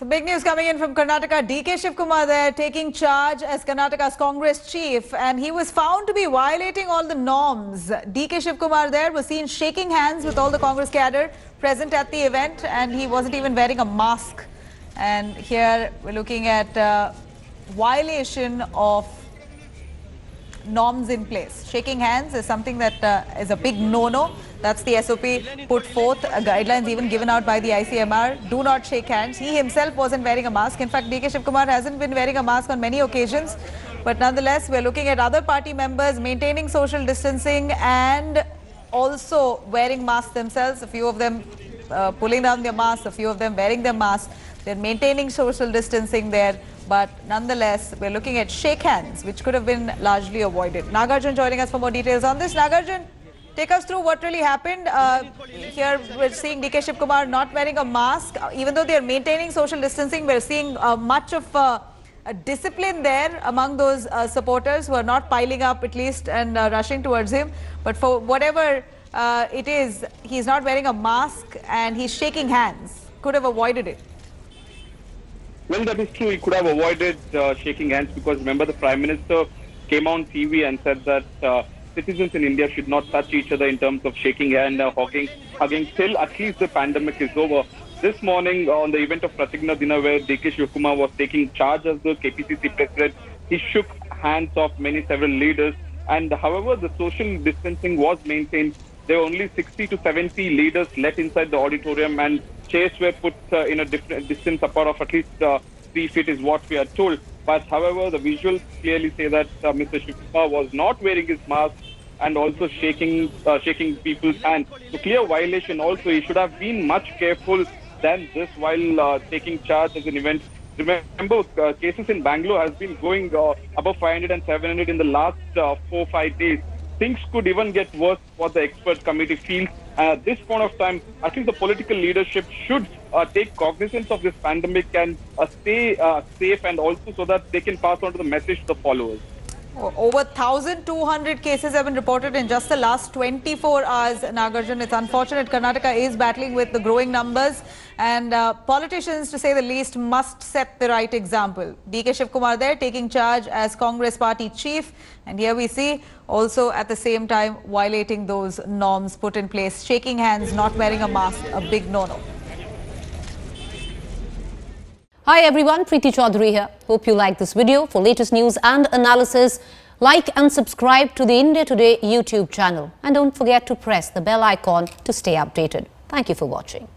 Big news coming in from Karnataka. DK Shivkumar there taking charge as Karnataka's Congress chief, and he was found to be violating all the norms. DK Shivkumar there was seen shaking hands with all the Congress cadre present at the event, and he wasn't even wearing a mask. And here we're looking at violation of norms in place. Shaking hands is something that is a big no-no. That's the SOP put forth, guidelines even given out by the ICMR. Do not shake hands. He himself wasn't wearing a mask. In fact, DK Shivkumar hasn't been wearing a mask on many occasions. But nonetheless, we're looking at other party members maintaining social distancing and also wearing masks themselves. A few of them pulling down their masks, a few of them wearing their masks. They're maintaining social distancing there. But nonetheless, we're looking at shake hands, which could have been largely avoided. Nagarjun joining us for more details on this. Nagarjun, take us through what really happened. Here we're seeing DK Shivkumar not wearing a mask. Even though they're maintaining social distancing, we're seeing much of a discipline there among those supporters who are not piling up at least and rushing towards him. But for whatever it is, he's not wearing a mask and he's shaking hands. Could have avoided it. Well, that is true. He could have avoided shaking hands because remember the Prime Minister came on TV and said that citizens in India should not touch each other in terms of shaking hand, hugging till at least the pandemic is over. This morning on the event of Pratigna Dina where DK Shivkumar was taking charge as the KPCC president, he shook hands of several leaders, and however the social distancing was maintained. There were only 60 to 70 leaders let inside the auditorium, and chairs were put in a different distance apart of at least 3 feet is what we are told. But however, the visuals clearly say that Mr. Shivkumar was not wearing his mask and also shaking people's hands. So clear violation also. He should have been much careful than this while taking charge as an event. Remember, cases in Bangalore has been going above 500 and 700 in the last 4-5 days. Things could even get worse, what the expert committee feels. At this point of time, I think the political leadership should take cognizance of this pandemic and stay safe, and also so that they can pass on to the message to the followers. Over 1,200 cases have been reported in just the last 24 hours, Nagarjun. It's unfortunate Karnataka is battling with the growing numbers, and politicians, to say the least, must set the right example. DK Shivkumar there taking charge as Congress party chief, and here we see also at the same time violating those norms put in place. Shaking hands, not wearing a mask, a big no-no. Hi everyone, Preeti Chaudhary here. Hope you like this video. For latest news and analysis, like and subscribe to the India Today YouTube channel. And don't forget to press the bell icon to stay updated. Thank you for watching.